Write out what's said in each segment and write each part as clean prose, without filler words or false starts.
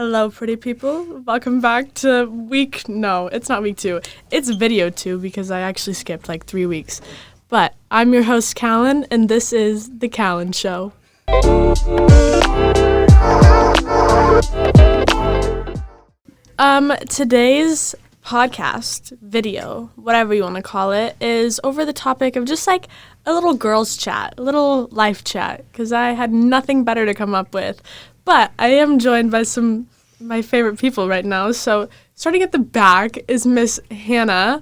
Hello, pretty people. Welcome back to it's not week 2. It's video 2 because I actually skipped like 3 weeks. But I'm your host, Kallyn, and this is The Kallyn Show. Today's podcast, video, whatever you want to call it, is over the topic of just like a little girls chat, a little life chat, because I had nothing better to come up with. But I am joined by some of my favorite people right now. So starting at the back is Miss Hannah.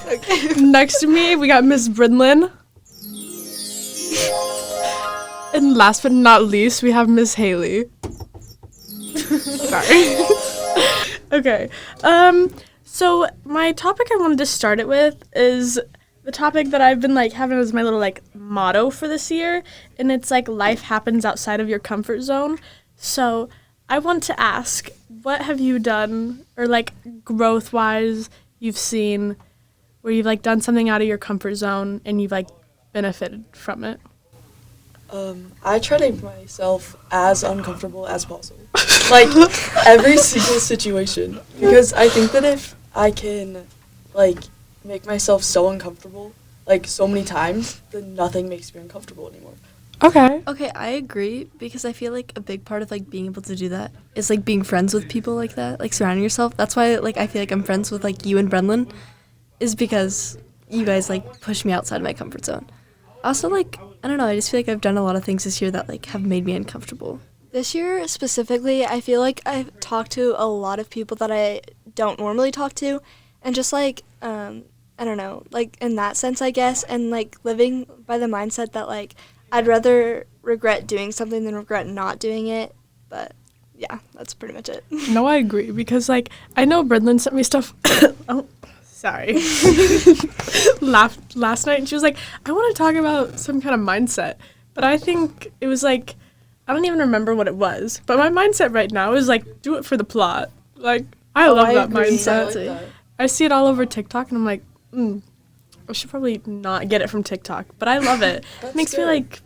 Okay. Next to me, we got Miss Brinlin. And last but not least, we have Miss Haley. Sorry. Okay. So my topic I wanted to start it with is the topic that I've been like having as my little like motto for this year, and it's like life happens outside of your comfort zone. So I want to ask, what have you done, or like growth wise you've seen where you've like done something out of your comfort zone and you've like benefited from it? I try to make myself as uncomfortable as possible. Like, every single situation. Because I think that if I can, like, make myself so uncomfortable, like, so many times, then nothing makes me uncomfortable anymore. Okay. Okay, I agree, because I feel like a big part of, like, being able to do that is, like, being friends with people like that, like, surrounding yourself. That's why, like, I feel like I'm friends with, like, you and Brenlin, is because you guys, like, push me outside my comfort zone. Also, like, I don't know, I just feel like I've done a lot of things this year that, like, have made me uncomfortable. This year, specifically, I feel like I've talked to a lot of people that I don't normally talk to, and just, like, I don't know, like, in that sense, I guess, and, like, living by the mindset that, like, I'd rather regret doing something than regret not doing it, but, yeah, that's pretty much it. No, I agree, because, like, I know Brenlin sent me stuff. Oh, sorry. Laughed last night, and she was like, I want to talk about some kind of mindset, but I think it was, like, I don't even remember what it was, but my mindset right now is, like, do it for the plot. Like, I love that mindset. I see it all over TikTok, and I'm like, I should probably not get it from TikTok, but I love it. It makes me, like,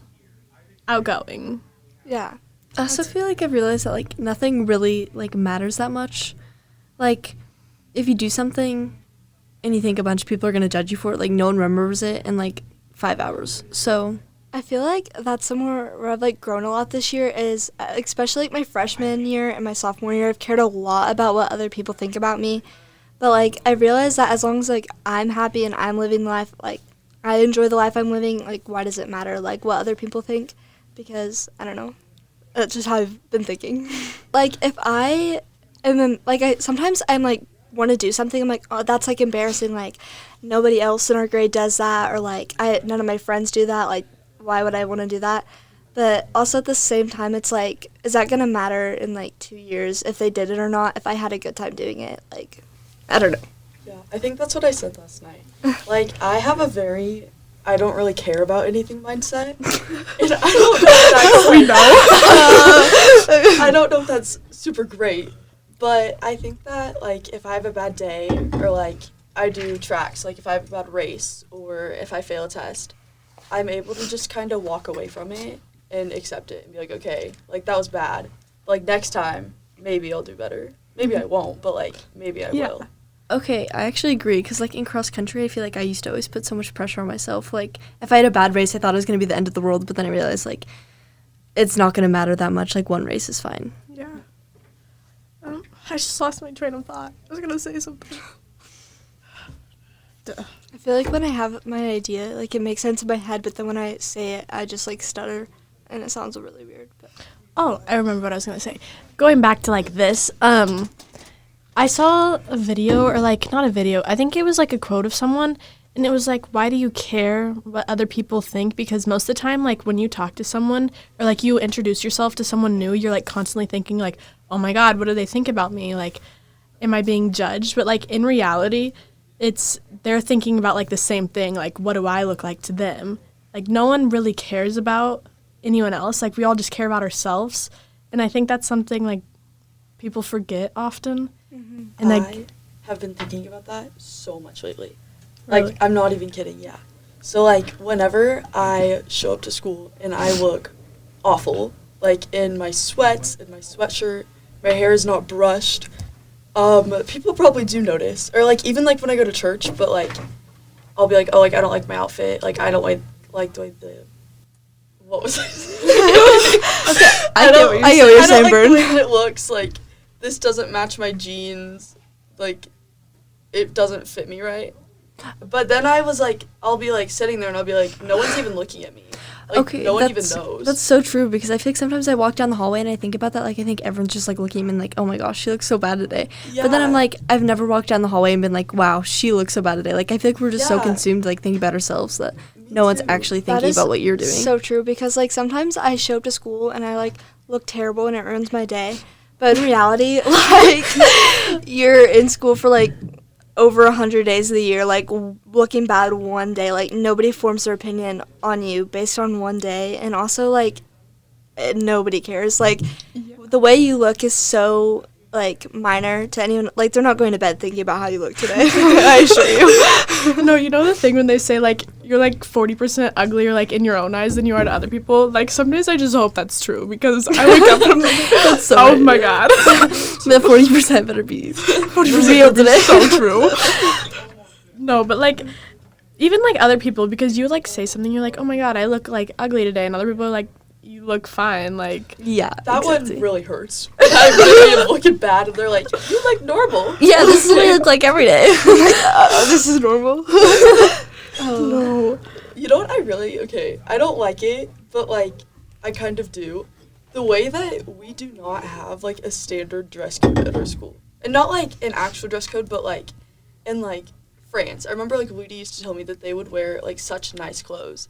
outgoing. Yeah. I also feel like I've realized that, like, nothing really, like, matters that much. Like, if you do something and you think a bunch of people are going to judge you for it, like, no one remembers it in, like, 5 hours. So I feel like that's somewhere where I've, like, grown a lot this year is, especially, like, my freshman year and my sophomore year, I've cared a lot about what other people think about me. But, like, I realized that as long as, like, I'm happy and I'm living life, like, I enjoy the life I'm living, like, why does it matter, like, what other people think? Because, I don't know. That's just how I've been thinking. Like, if I am, then, like, sometimes I'm, like, want to do something, I'm like, oh, that's, like, embarrassing, like, nobody else in our grade does that, or, like, none of my friends do that, like, why would I want to do that? But also at the same time, it's like, is that going to matter in, like, 2 years if they did it or not, if I had a good time doing it? Like, I don't know. Yeah, I think that's what I said last night. Like, I have a very, I don't really care about anything mindset. And I don't know if that's, We know. I don't know if that's super great, but I think that, like, if I have a bad day, or, like, I do tracks, like, if I have a bad race, or if I fail a test, I'm able to just kind of walk away from it and accept it and be like, okay, like, that was bad. But, like, next time, maybe I'll do better. Maybe I won't, but, like, maybe I will. okay, I actually agree, because, like, in cross-country, I feel like I used to always put so much pressure on myself. Like, if I had a bad race, I thought it was going to be the end of the world, but then I realized, like, it's not going to matter that much. Like, one race is fine. Yeah. I just lost my train of thought. I was going to say something. Duh. I feel like when I have my idea, like, it makes sense in my head, but then when I say it, I just, like, stutter, and it sounds really weird. But Oh, I remember what I was going to say. Going back to, like, this, I saw a video, or, like, not a video, I think it was, like, a quote of someone, and it was, like, why do you care what other people think? Because most of the time, like, when you talk to someone, or, like, you introduce yourself to someone new, you're, like, constantly thinking, like, oh, my God, what do they think about me? Like, am I being judged? But, like, in reality, they're thinking about, like, the same thing, like, what do I look like to them? Like, no one really cares about anyone else. Like, we all just care about ourselves, and I think that's something, like, people forget often. mm-hmm. And, like, I have been thinking about that so much lately. Really? Like, I'm not even kidding, yeah. So, like, whenever I show up to school and I look awful, like in my sweats, in my sweatshirt, my hair is not brushed, people probably do notice. Or like even like when I go to church, but like I'll be like, oh, like I don't like my outfit, like I don't like the way what was I saying? I get what you're saying, like Bird. the way that it looks, like this doesn't match my jeans, like it doesn't fit me right. But then I was like, I'll be like sitting there and I'll be like, no one's even looking at me. Like, Okay, no one even knows. That's so true, because I feel like sometimes I walk down the hallway and I think about that. Like, I think everyone's just, like, looking at me and, like, oh, my gosh, she looks so bad today. Yeah. But then I'm like, I've never walked down the hallway and been like, wow, she looks so bad today. Like, I feel like we're just so Yeah. consumed, like, thinking about ourselves that Me no one's too. actually That thinking is about what you're doing. So true, because like sometimes I show up to school and I like look terrible and it ruins my day. But in reality, like you're in school for like over 100 days of the year, like looking bad one day. Like nobody forms their opinion on you based on one day, and also like nobody cares. Like the way you look is so like minor to anyone. Like they're not going to bed thinking about how you look today. I assure you. No, you know the thing when they say like you're like 40% uglier like in your own eyes than you are to other people. Like some days I just hope that's true because I wake up and I'm like, That's so oh right. my god, The 40% better be 40% real today. so true. No, but like even like other people, because you like say something, you're like, oh my god, I look like ugly today, and other people are like, you look fine. Like Yeah, that exactly. one really hurts. I really am looking bad, and they're like, you look normal. Yeah, this is what I look like every day. This is normal. no. You know what I don't like it, but like I kind of do. The way that we do not have like a standard dress code at our school. And not like an actual dress code, but like in like France. I remember like Ludi used to tell me that they would wear like such nice clothes.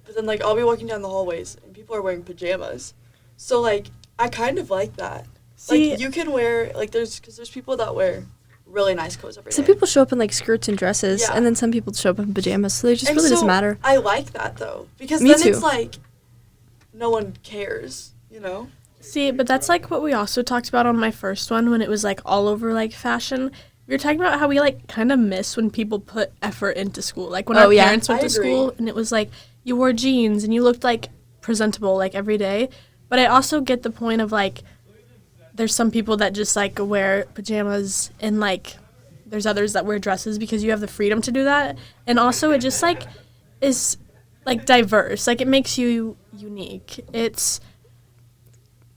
But then like I'll be walking down the hallways and people are wearing pajamas. So like I kind of like that. See, Like you can wear like there's people that wear really nice clothes every day. Some people show up in like skirts and dresses, Yeah. and then some people show up in pajamas. So it just And really so doesn't matter. I like that though, because Me then too. it's like no one cares, you know? See, but that's like what we also talked about on my first one when it was like all over like fashion. We were talking about how we like kind of miss when people put effort into school. Like when Oh, our yeah. parents went I to agree. school and it was like you wore jeans and you looked like presentable like every day. But I also get the point of like there's some people that just like wear pajamas and like there's others that wear dresses because you have the freedom to do that. And also it just like is like diverse. Like it makes you unique. It's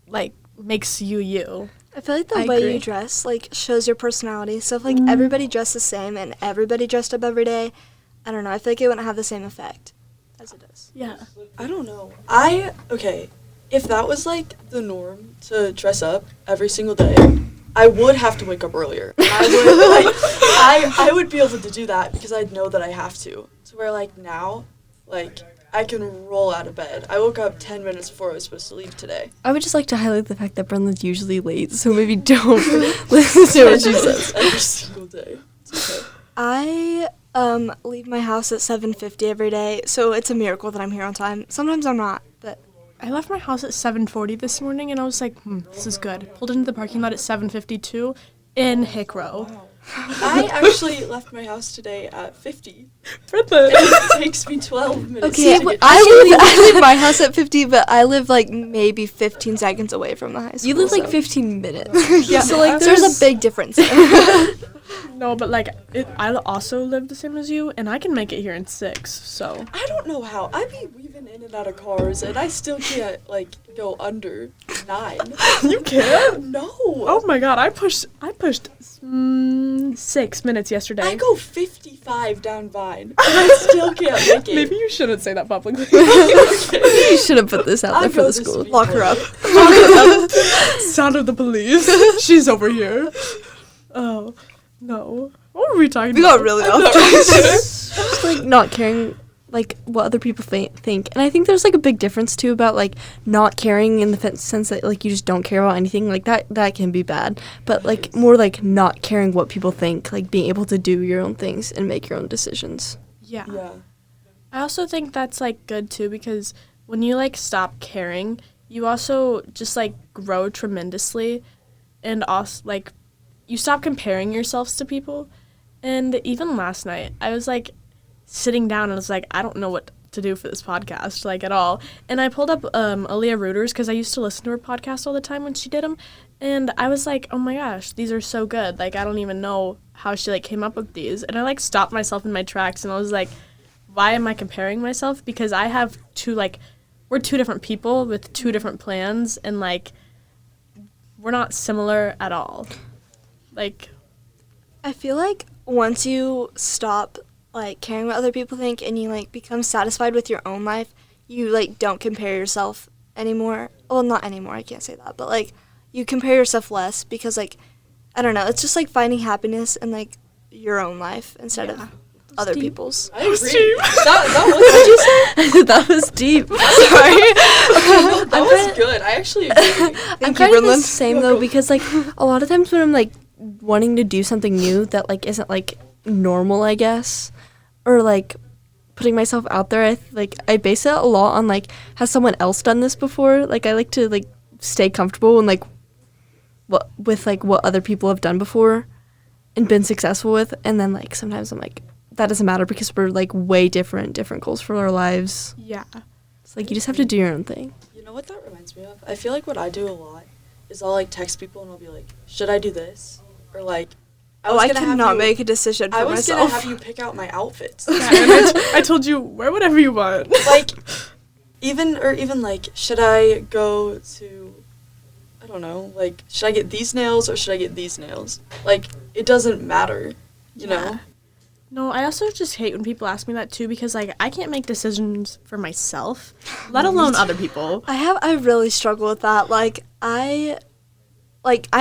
like makes you you. I feel like the I way agree. you dress like shows your personality. So if like everybody dressed the same and everybody dressed up every day, I don't know. I feel like it wouldn't have the same effect as it does. Yeah. I don't know. Okay, if that was like the norm to dress up every single day, I would have to wake up earlier. I would be able to do that because I'd know that I have to. So where like now, like I can roll out of bed. I woke up 10 minutes before I was supposed to leave today. I would just like to highlight the fact that Brenda's usually late, so maybe don't listen to what she says. Every single day. It's okay. I leave my house at 7:50 every day, so it's a miracle that I'm here on time. Sometimes I'm not, but I left my house at 7:40 this morning, and I was like, this is good. Pulled into the parking lot at 7:52 in Hick Row. I actually left my house today at 50. Brenda. It takes me 12 minutes okay. to get I leave my house at 50, but I live like maybe 15 seconds away from the high school. You live like so- 15 minutes. Yeah, so like there's a big difference. No, but like, I also live the same as you, and I can make it here in 6, so. I don't know how. I be weaving in and out of cars, and I still can't, like, go under 9. You can't? No. Oh my god, I pushed 6 minutes yesterday. I go 55 down Vine, and I still can't make it. Maybe you shouldn't say that publicly. You should have put this out there for the school. Lock her up. Sound of the police. She's over here. Oh, no. What were we talking We about? got really off. Just like not caring like what other people think, and I think there's like a big difference too about like not caring in the sense that like you just don't care about anything, like that can be bad, but like more like not caring what people think, like being able to do your own things and make your own decisions. Yeah. Yeah. I also think that's like good too, because when you like stop caring, you also just like grow tremendously, and also like you stop comparing yourselves to people. And even last night I was like sitting down and I was like, I don't know what to do for this podcast, like, at all. And I pulled up Aaliyah Reuters because I used to listen to her podcast all the time when she did them. And I was like, oh, my gosh, these are so good. Like, I don't even know how she, like, came up with these. And I, like, stopped myself in my tracks, and I was like, why am I comparing myself? Because I have we're two different people with two different plans, and, like, we're not similar at all. Like, I feel like once you stop, like, caring what other people think and you, like, become satisfied with your own life, you, like, don't compare yourself anymore. Well, not anymore, I can't say that, but, like, you compare yourself less because, like, I don't know, it's just, like, finding happiness in, like, your own life instead of other people's. I agree. That was deep. Sorry. That was good. I actually agree. I'm kind of the same, though, because, like, a lot of times when I'm, like, wanting to do something new that, like, isn't, like, normal, I guess, or, like, putting myself out there, I base it a lot on, like, has someone else done this before? Like, I like to, like, stay comfortable and, like, what other people have done before and been successful with, and then, like, sometimes I'm like, that doesn't matter because we're, like, way different goals for our lives. yeah. It's like you just have to do your own thing. You know what that reminds me of? I feel like what I do a lot is I'll, like, text people and I'll be like, should I do this? Or, like, I cannot make a decision for myself. I was going to have you pick out my outfits. Yeah, and I told you, wear whatever you want. Like, even, like, should I go to, I don't know, like, should I get these nails or should I get these nails? Like, it doesn't matter, you know? No, I also just hate when people ask me that, too, because, like, I can't make decisions for myself, let alone other people. I really struggle with that. Like, I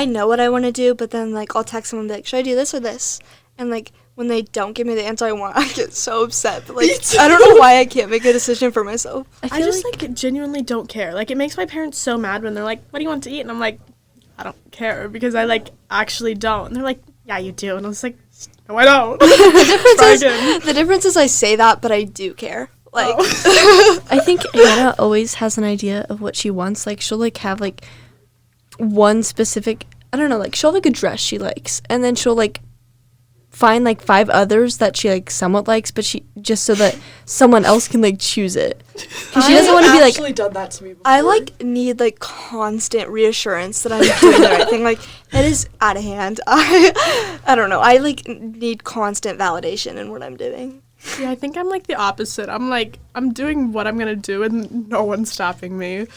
know what I want to do, but then, like, I'll text someone and be like, should I do this or this? And, like, when they don't give me the answer I want, I get so upset. But, like, I don't know why I can't make a decision for myself. I just, like, genuinely don't care. Like, it makes my parents so mad when they're like, what do you want to eat? And I'm like, I don't care, because I, like, actually don't. And they're like, yeah, you do. And I was like, no, I don't. The difference is I say that, but I do care. Like, I think Hannah always has an idea of what she wants. Like, she'll, like, have, like, one specific, I don't know, like, she'll have, like, a dress she likes, and then she'll, like, find, like, 5 others that she, like, somewhat likes, but she, just so that someone else can, like, choose it. Because she doesn't want to be, like, actually done that to me before. I, like, need, like, constant reassurance that I'm doing the right thing. Like, it is out of hand. I don't know. I, like, need constant validation in what I'm doing. Yeah, I think I'm, like, the opposite. I'm, like, I'm doing what I'm going to do, and no one's stopping me.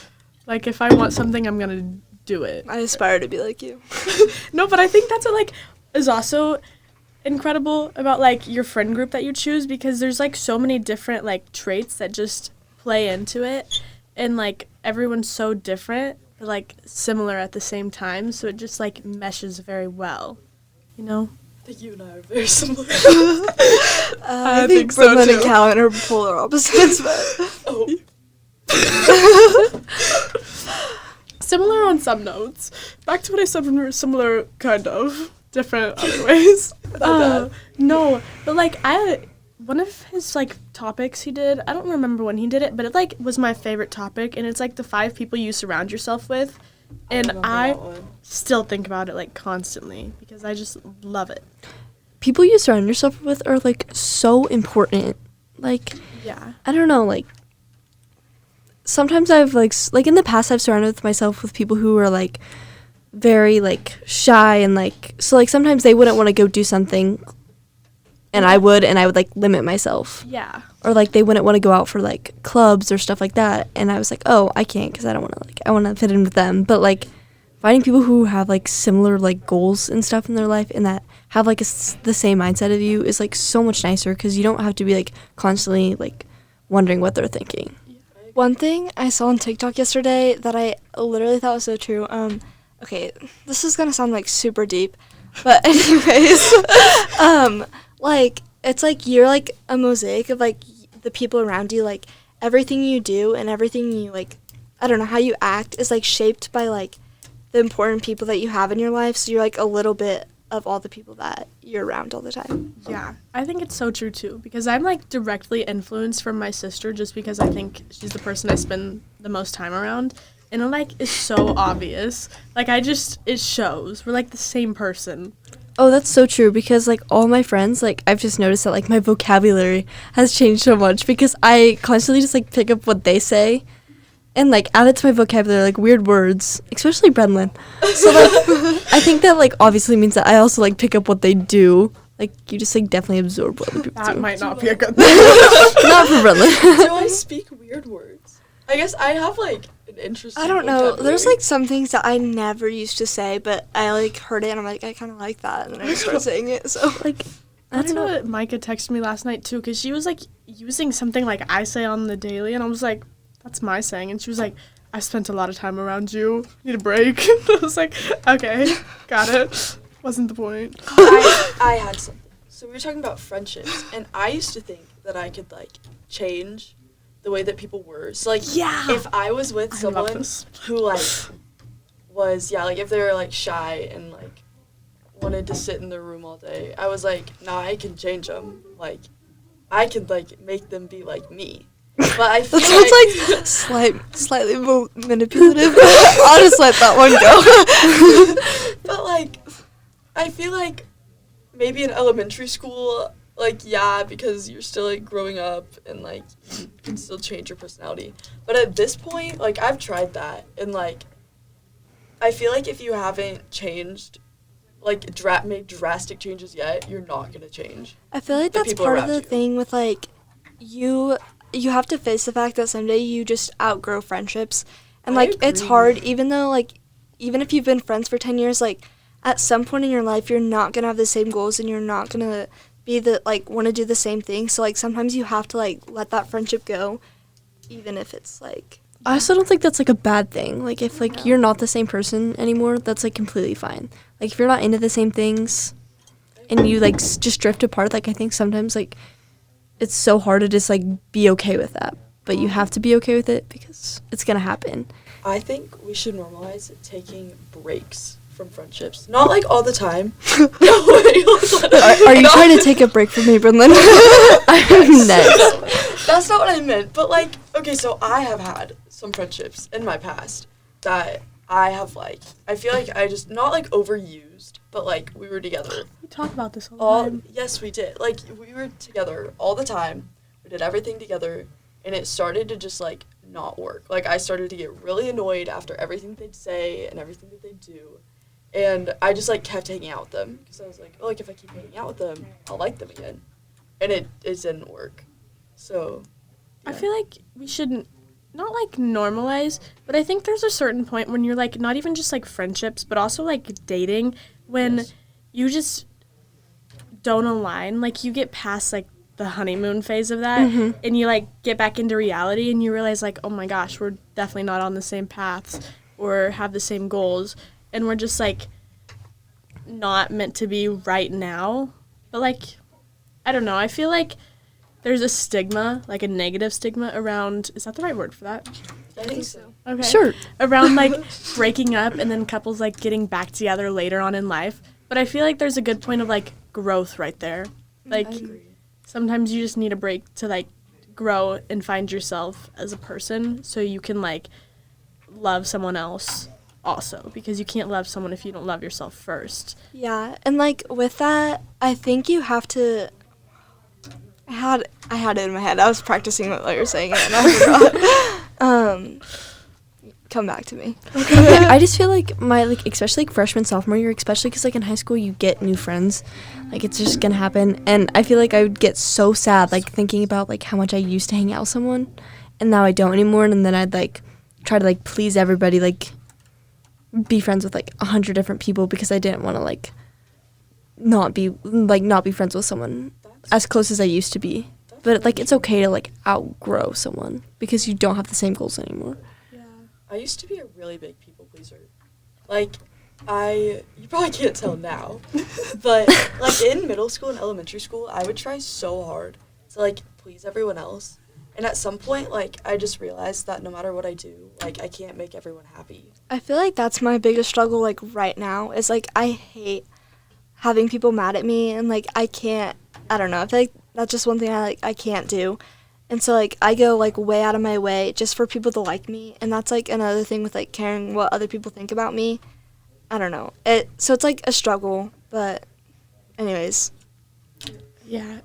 Like, if I want something, I'm going to do it. I aspire to be like you. No, but I think that's what, like, is also incredible about, like, your friend group that you choose, because there's, like, so many different, like, traits that just play into it, and, like, everyone's so different, but, like, similar at the same time, so it just, like, meshes very well, you know? I think you and I are very similar. I think so, Brooklyn and too. Kallyn are polar opposites, but Oh. Similar on some notes. Back to what I said when we were similar, kind of. Different other ways. No, but, like, one of his, like, topics he did, I don't remember when he did it, but it, like, was my favorite topic, and it's, like, the 5 people you surround yourself with, and I still think about it, like, constantly, because I just love it. people you surround yourself with are, like, so important. Like, Yeah. I don't know, like, sometimes I've, like, in the past I've surrounded myself with people who are, like, very, like, shy and, like, so, like, sometimes they wouldn't want to go do something, and I would, like, limit myself. Yeah. Or, like, they wouldn't want to go out for, like, clubs or stuff like that, and I was like, oh, I can't because I don't want to, like, I want to fit in with them. But, like, finding people who have, like, similar, like, goals and stuff in their life and that have, like, the same mindset of you is, like, so much nicer because you don't have to be, like, constantly, like, wondering what they're thinking. One thing I saw on TikTok yesterday that I literally thought was so true. Okay, this is gonna sound like super deep, but anyways, like, it's like you're like a mosaic of like the people around you. Like, everything you do and everything you, like, I don't know, how you act is like shaped by like the important people that you have in your life. So you're like a little bit of all the people that you're around all the time. Yeah, I think it's so true too, because I'm like directly influenced from my sister just because I think she's the person I spend the most time around, and it like is so obvious. Like, it shows. We're like the same person. Oh, that's so true because like all my friends, like I've just noticed that like my vocabulary has changed so much because I constantly just like pick up what they say and like add it to my vocabulary, like weird words, especially Brenlin. So like I think that like obviously means that I also like pick up what they do. Like you just like definitely absorb what other people That do. might not be a good thing. Not for Brenlin. Do I speak weird words? I guess I have like an interesting. I don't know. vocabulary. There's like some things that I never used to say, but I like heard it and I'm like, I kind of like that, and then I just started saying it. So Like I That's don't know. what Micah texted me last night too, because she was like using something like I say on the daily, and I was like, "That's my saying," and she was like, "I spent a lot of time around you. Need a break." I was like, "Okay, got it." Wasn't the point. I had something. So we were talking about friendships, and I used to think that I could like change the way that people were. So like, Yeah. if I was with I love someone this. who like was like if they were like shy and like wanted to sit in their room all day, I was like, nah, I can change them. Like, I could like make them be like me. But I feel that sounds like slightly manipulative. I'll just let that one go. But like, I feel like maybe in elementary school, like yeah, because you're still like growing up and like you can still change your personality. But at this point, like I've tried that and like, I feel like if you haven't changed, like made drastic changes yet, you're not gonna change. I feel like The that's people part of around the you. thing with like you have to face the fact that someday you just outgrow friendships, and I like it's agree. hard even if you've been friends for 10 years, like at some point in your life you're not gonna have the same goals and you're not gonna be the like want to do the same thing, so like sometimes you have to like let that friendship go even if it's like I also don't think that's like a bad thing. Like if like you're not the same person anymore, that's like completely fine. Like if you're not into the same things and you like just drift apart, like I think sometimes like it's so hard to just like be okay with that. But you have to be okay with it because it's gonna happen. I think we should normalize taking breaks from friendships. Not like all the time. are you trying to take a break from me, Brenlin? I'm next. That's not what I meant. But like, okay, so I have had some friendships in my past that I have like, I feel like I just not like overused, but like we were together We talk about this all the time. yes, we did. Like we were together all the time. We did everything together, and it started to just like not work. Like I started to get really annoyed after everything they'd say and everything that they'd do. And I just like kept hanging out with them because I was like, oh, like if I keep hanging out with them, I'll like them again. And it didn't work. So I feel like we shouldn't not like normalize, but I think there's a certain point when you're like not even just like friendships, but also like dating when Yes. you just don't align. Like you get past like the honeymoon phase of that and you like get back into reality and you realize like, oh my gosh, we're definitely not on the same paths or have the same goals and we're just like not meant to be right now. But like I don't know, I feel like there's a stigma, like a negative stigma around, is that the right word for that? I think so. Okay. Sure. Around like breaking up and then couples like getting back together later on in life. But I feel like there's a good point of like growth right there. Like sometimes you just need a break to like grow and find yourself as a person so you can like love someone else also because you can't love someone if you don't love yourself first. Yeah, and like with that, I think you have to. I had it in my head. I was practicing what you were saying it, and I forgot. Come back to me. I just feel like my like especially like freshman sophomore year, especially because like in high school you get new friends, like it's just gonna happen. And I feel like I would get so sad like thinking about like how much I used to hang out with someone, and now I don't anymore. And then I'd like try to like please everybody, like be friends with like 100 different people because I didn't want to like not be friends with someone as close as I used to be. But like it's okay to like outgrow someone because you don't have the same goals anymore. I used to be a really big people pleaser. Like, you probably can't tell now, but like in middle school and elementary school, I would try so hard to like please everyone else. And at some point, like, I just realized that no matter what I do, like, I can't make everyone happy. I feel like that's my biggest struggle, like, right now, is, like, I hate having people mad at me, and, like, I don't know, I feel like that's just one thing I can't do. And so, like, I go, like, way out of my way just for people to like me, and that's, like, another thing with, like, caring what other people think about me. I don't know. So it's, like, a struggle, but Anyways. Yeah.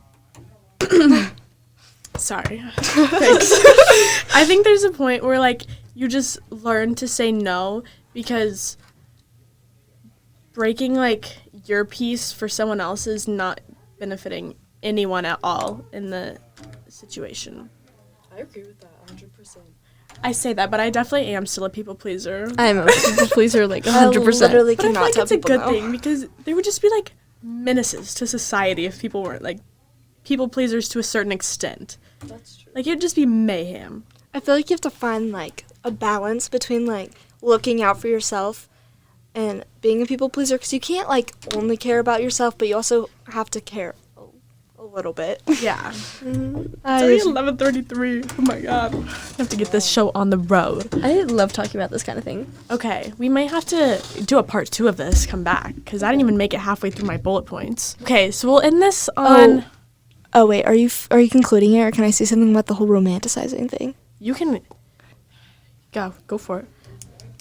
Sorry. Thanks. I think there's a point where, like, you just learn to say no because breaking, like, your peace for someone else is not benefiting anyone at all in the situation. I agree with that 100%. I say that, but I definitely am still a people pleaser. I'm a people pleaser, like, 100%. I literally But I feel cannot like tell it's a people good no. thing because they would just be, like, menaces to society if people weren't, like, people pleasers to a certain extent. That's true. Like, it'd just be mayhem. I feel like you have to find, like, a balance between, like, looking out for yourself and being a people pleaser, because you can't, like, only care about yourself, but you also have to care a little bit. Yeah. I It's already 11:33. Oh my god. I have to get this show on the road. I love talking about this kind of thing. Okay, we might have to do a part 2 of this, come back, because I didn't even make it halfway through my bullet points. Okay, so we'll end this on... Oh, wait, are you concluding it, or can I say something about the whole romanticizing thing? You can... Go for it.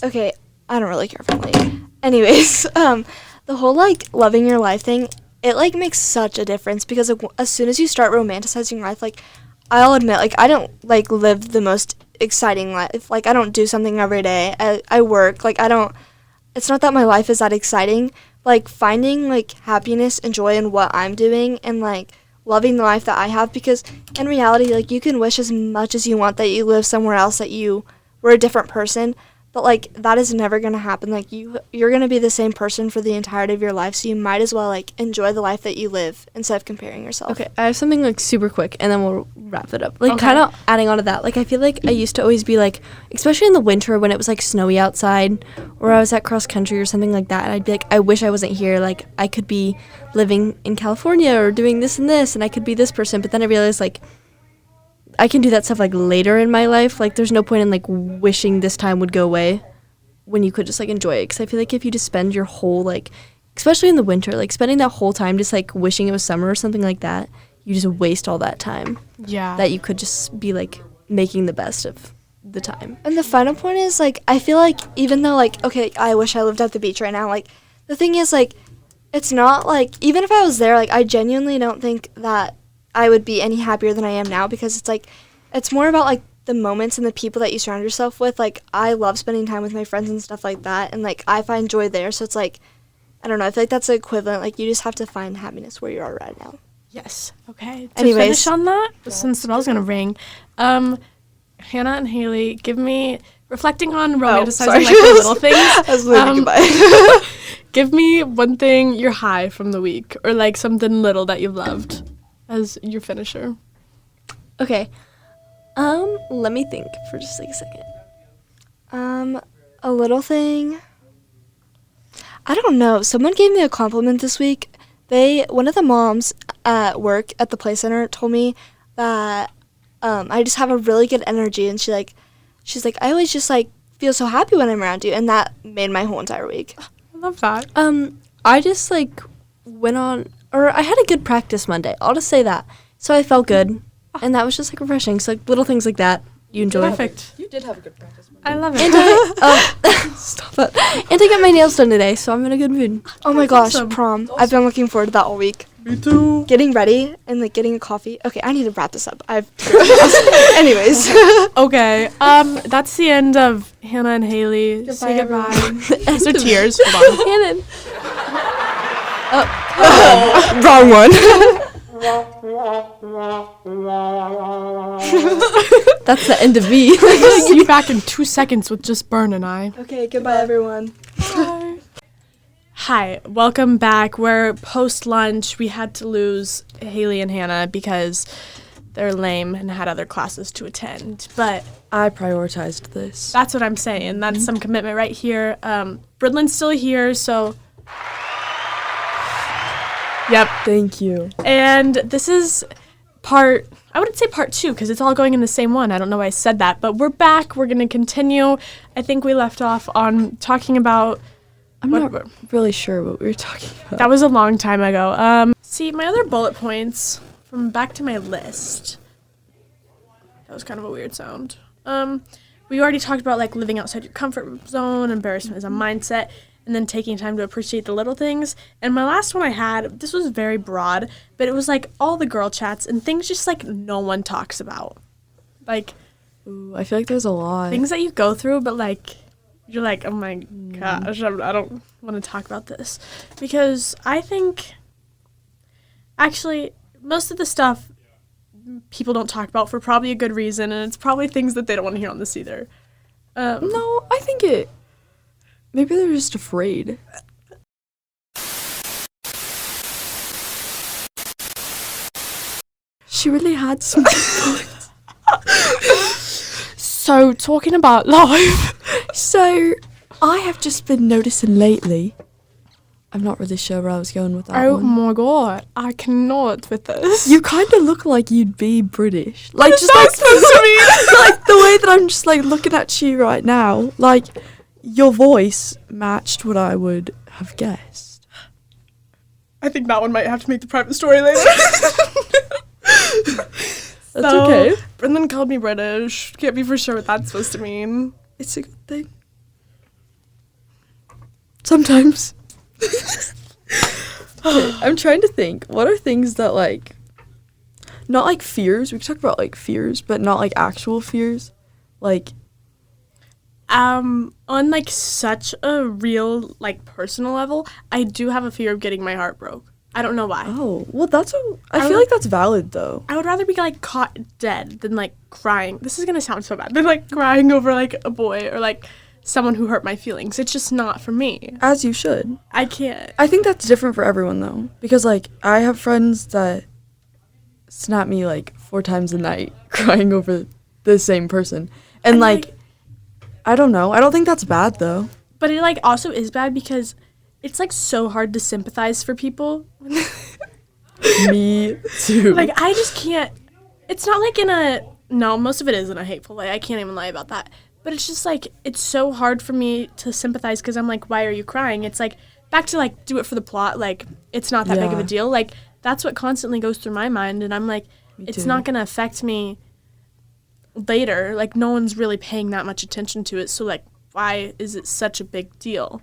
Okay, I don't really care for it. Anyways, the whole, like, loving your life thing, it, like, makes such a difference, because like, as soon as you start romanticizing life, like, I'll admit, like, I don't, like, live the most exciting life. Like, I don't do something every day. I work. Like, it's not that my life is that exciting. Like, finding, like, happiness and joy in what I'm doing and, like, loving the life that I have, because in reality, like, you can wish as much as you want that you live somewhere else, that you were a different person, but, like, that is never going to happen. Like, you're going to be the same person for the entirety of your life, so you might as well, like, enjoy the life that you live instead of comparing yourself. Okay, I have something, like, super quick, and then we'll wrap it up. Like, Okay. kind of adding on to that, like, I feel like I used to always be, like, especially in the winter when it was, like, snowy outside, or I was at cross country or something like that, and I'd be like, I wish I wasn't here. Like, I could be living in California or doing this, and I could be this person. But then I realized, like, I can do that stuff, like, later in my life. Like, there's no point in, like, wishing this time would go away when you could just, like, enjoy it. Because I feel like if you just spend your whole, like, especially in the winter, like, spending that whole time just, like, wishing it was summer or something like that, you just waste all that time Yeah. that you could just be, like, making the best of the time. And the final point is, like, I feel like even though, like, okay, I wish I lived at the beach right now, like, the thing is, like, it's not, like, even if I was there, like, I genuinely don't think that I would be any happier than I am now, because it's, like, it's more about, like, the moments and the people that you surround yourself with. Like, I love spending time with my friends and stuff like that, and, like, I find joy there, so it's, like, I don't know, I feel like that's the equivalent. Like, you just have to find happiness where you are right now. Yes. Okay. To Anyways. finish on that, since the bell's going to ring, Hannah and Haley, give me, reflecting on romanticizing, sorry. like, the little things. I was waving goodbye. Give me one thing you're high from the week, or, like, something little that you've loved as your finisher. Okay. Let me think for just, like, a second. A little thing. I don't know. Someone gave me a compliment this week. One of the moms at work at the play center told me that I just have a really good energy, and she's like, I always just, like, feel so happy when I'm around you, and that made my whole entire week. I love that. I just, like, I had a good practice Monday. I'll just say that. So I felt good, and that was just, like, refreshing. So, like, little things like that you enjoy. Perfect. You did have a good practice. I love it. And stop it. And I got my nails done today, so I'm in a good mood. Oh my gosh, awesome. prom. I've been looking forward to that all week. Me too. Getting ready and, like, getting a coffee. Okay, I need to wrap this up. Anyways. Okay. That's the end of Hannah and Haley. Goodbye, Say goodbye. everyone. These are tears. Hold on. Hannon. Wrong one. That's the end of me. See you back in 2 seconds with just Bern and I. Okay, goodbye, everyone. Hi, welcome back. We're post-lunch. We had to lose Haley and Hannah because they're lame and had other classes to attend. But I prioritized this. that's what I'm saying. That's some commitment right here. Bridlin's still here, so... Yep. Thank you. And this is I wouldn't say part 2 because it's all going in the same one. I don't know why I said that, but we're back. We're going to continue. I think we left off on talking about... I'm not really sure what we were talking about. That was a long time ago. See, my other bullet points from back to my list. That was kind of a weird sound. We already talked about, like, living outside your comfort zone. Embarrassment is a mindset. and then taking time to appreciate the little things. And my last one I had, this was very broad, but it was like all the girl chats and things just like no one talks about. Like, Ooh, I feel like there's a lot. things that you go through, but like, you're like, oh my gosh, I don't want to talk about this. Because I think, actually, most of the stuff people don't talk about for probably a good reason, and it's probably things that they don't want to hear on this either. No, I think it. Maybe they're just afraid. She really had some. So, talking about life. So, I have just been noticing lately. I'm not really sure where I was going with that Oh one. my god, I cannot with this. You kind of look like you'd be British. Like, just that like, supposed to mean? like the way that I'm just like looking at you right now. Like, your voice matched what I would have guessed. I think that one might have to make the private story later. That's okay. Brendan called me British. Can't be for sure what that's supposed to mean. It's a good thing. Sometimes. Okay, I'm trying to think. What are things that, like, not like fears. We could talk about, like, fears, but not, like, actual fears. Like, On like such a real, like, personal level, I do have a fear of getting my heart broke. I don't know why. oh, well, I feel like that's valid, though. I would rather be like caught dead than like crying. This is gonna sound so bad. Than like crying over like a boy or like someone who hurt my feelings. It's just not for me. As you should. I can't. I think that's different for everyone, though. Because, like, I have friends that snap me, like, 4 times a night crying over the same person. And, like, I don't know. I don't think that's bad, though. But it like also is bad because it's like so hard to sympathize for people. Me too. Like I just can't. It's not like in a no. Most of it is in a hateful way. I can't even lie about that. But it's just like it's so hard for me to sympathize because I'm like, why are you crying? It's like back to like do it for the plot. Like it's not that big of a Yeah. deal. Like that's what constantly goes through my mind, and I'm like, it's too. not gonna affect me later. Like no one's really paying that much attention to it. So like, why is it such a big deal?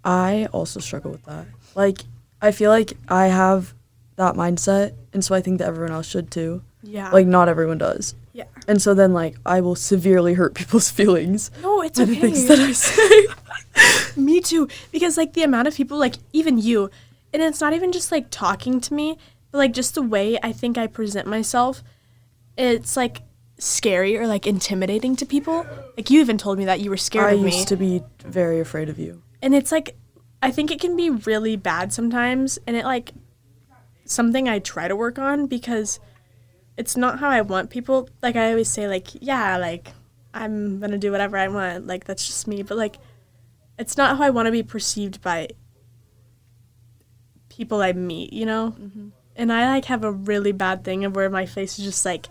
I also struggle with that. Like, I feel like I have that mindset, and so I think that everyone else should too. Yeah. Like, not everyone does. Yeah. And so then, like, I will severely hurt people's feelings No, it's by okay. the things that I say. Me too, because like the amount of people, like even you, and it's not even just like talking to me, but like just the way I think I present myself, it's like scary or like intimidating to people. Like you even told me that you were scared I of me, used to be very afraid of you. and it's like I think it can be really bad sometimes, and it like something I try to work on because it's not how I want people. Like I always say, like yeah, like I'm gonna do whatever I want, like that's just me, but like it's not how I want to be perceived by people I meet, you know? Mm-hmm. And I, like, have a really bad thing of where my face is just, like,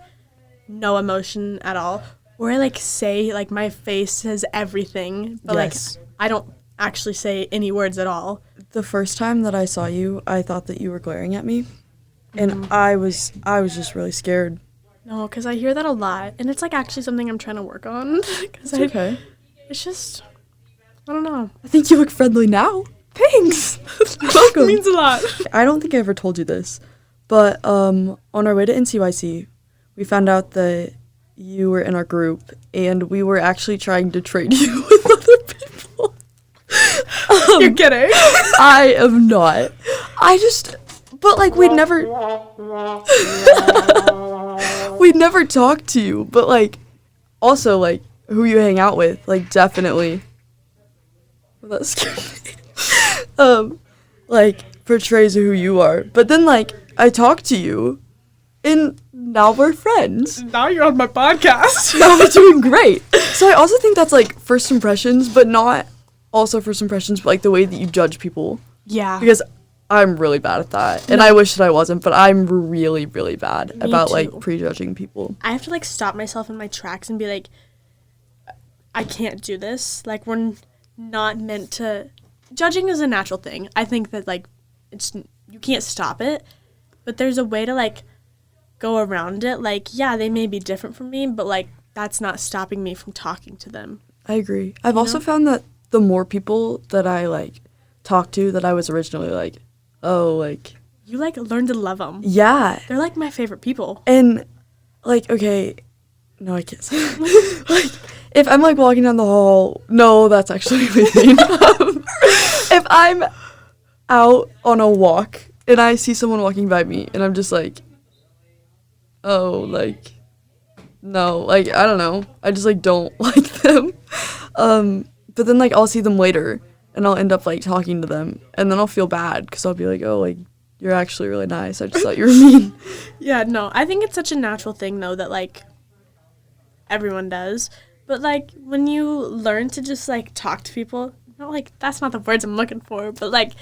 no emotion at all. Where I, like, say, like, my face says everything, but, Yes. like, I don't actually say any words at all. The first time that I saw you, I thought that you were glaring at me. And Mm-hmm. I was just really scared. No, because I hear that a lot. And it's, like, actually something I'm trying to work on. 'Cause It's okay. It's just, I don't know. I think you look friendly now. Thanks. Welcome. It means a lot. I don't think I ever told you this, but on our way to NCYC, we found out that you were in our group, and we were actually trying to trade you with other people. You're kidding. I am not. But like we'd never talked to you, but like also like who you hang out with, like definitely. Well, that scared me. Like portrays who you are. But then like I talked to you, and now we're friends. Now you're on my podcast. Now we're doing great. So I also think that's like first impressions, but not also first impressions, but like the way that you judge people. Yeah. Because I'm really bad at that. And I wish that I wasn't, but I'm really, really bad Me about too. like prejudging people. I have to like stop myself in my tracks and be like, I can't do this. Like we're not meant to. Judging is a natural thing. I think that like it's you can't stop it, but there's a way to like go around it. Like yeah, they may be different from me, but like that's not stopping me from talking to them. I agree. I've also found that the more people that I like talk to that I was originally like, oh, like, You like learn to love them. yeah. They're like my favorite people. And like, okay, no, I can't say that. Like, if I'm like walking down the hall, no, that's actually really mean. If I'm out on a walk and I see someone walking by me and I'm just like, oh, like, no, like, I don't know. I just like don't like them. But then like I'll see them later and I'll end up like talking to them and then I'll feel bad because I'll be like, oh, like, you're actually really nice. I just thought you were mean. Yeah, no, I think it's such a natural thing though that like everyone does. But like when you learn to just like talk to people, not like that's not the words I'm looking for, but like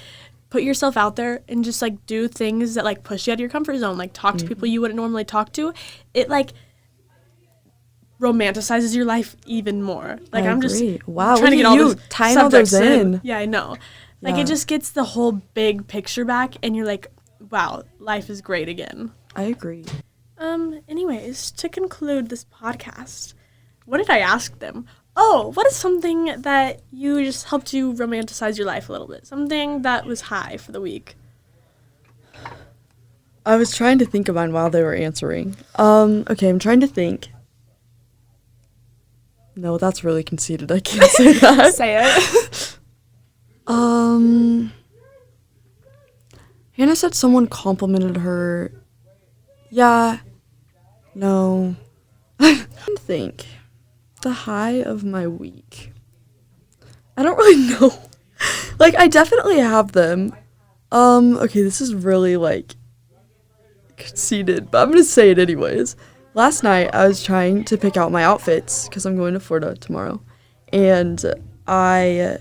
put yourself out there and just like do things that like push you out of your comfort zone, like talk to people you wouldn't normally talk to. It like romanticizes your life even more. Like I I'm agree. just Wow, trying to look get at all you those tying all those subjects in. Yeah, I know. Like Yeah. it just gets the whole big picture back and you're like, wow, life is great again. I agree. Anyways, to conclude this podcast, what did I ask them? Oh, what is something that you just helped you romanticize your life a little bit? Something that was high for the week. I was trying to think of mine while they were answering. Okay, I'm trying to think. No, that's really conceited. I can't say that. Say it. Hannah said someone complimented her. Yeah. No. I think the high of my week. I don't really know. Like, I definitely have them. Okay, this is really, like, conceited, but I'm gonna say it anyways. Last night, I was trying to pick out my outfits, because I'm going to Florida tomorrow, and I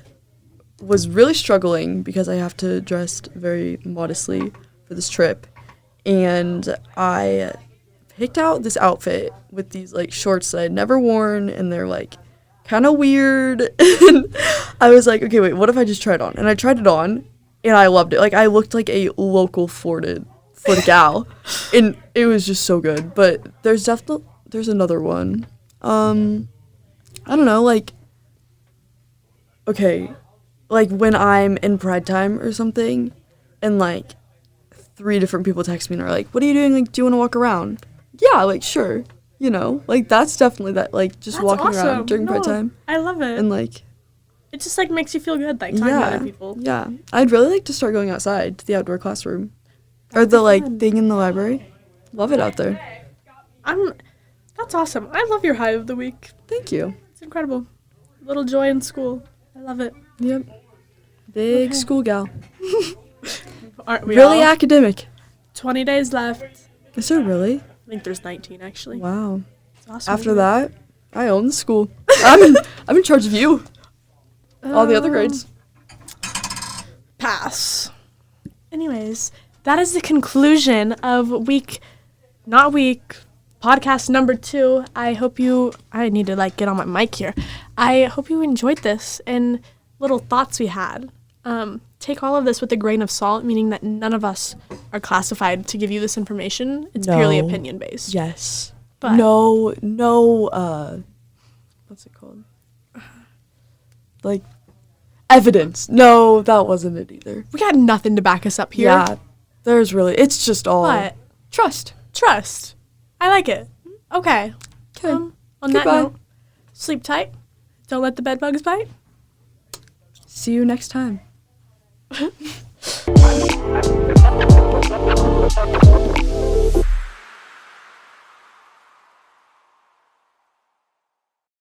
was really struggling because I have to dress very modestly for this trip, and I picked out this outfit with these, like, shorts that I'd never worn, and they're, like, kind of weird, and I was like, okay, wait, what if I just try it on? And I tried it on, and I loved it. Like, I looked like a local Florida gal, and it was just so good. But there's another one. I don't know, like, okay, like when I'm in Pride time or something, and like 3 different people text me and are like, what are you doing? Like, do you want to walk around? Yeah, like, sure. You know, like, that's definitely that, like, just That's walking awesome. around during No, Pride time. I love it. And, like, It just like makes you feel good, like talking to yeah, other people. yeah. I'd really like to start going outside to the outdoor classroom. Or That'd the, be like, fun. thing in the library. Love it out there. That's awesome. I love your high of the week. Thank you. It's incredible. Little joy in school. I love it. Yep. Big Okay. school gal. Aren't we Really all? academic. 20 days left. Is there really? I think there's 19 actually. Wow. It's awesome. After isn't it? that, I own the school. I'm in charge of you. All the other grades. Pass. Anyways, that is the conclusion of podcast number 2. I need to like get on my mic here. I hope you enjoyed this and little thoughts we had. Take all of this with a grain of salt, meaning that none of us are classified to give you this information. It's purely No. opinion based. Yes. But No, what's it called? Like, evidence. No, that wasn't it either. we got nothing to back us up here. Yeah, it's just all But trust. trust. I like it. Okay. Okay. On that Goodbye. note, sleep tight. Don't let the bed bugs bite. See you next time.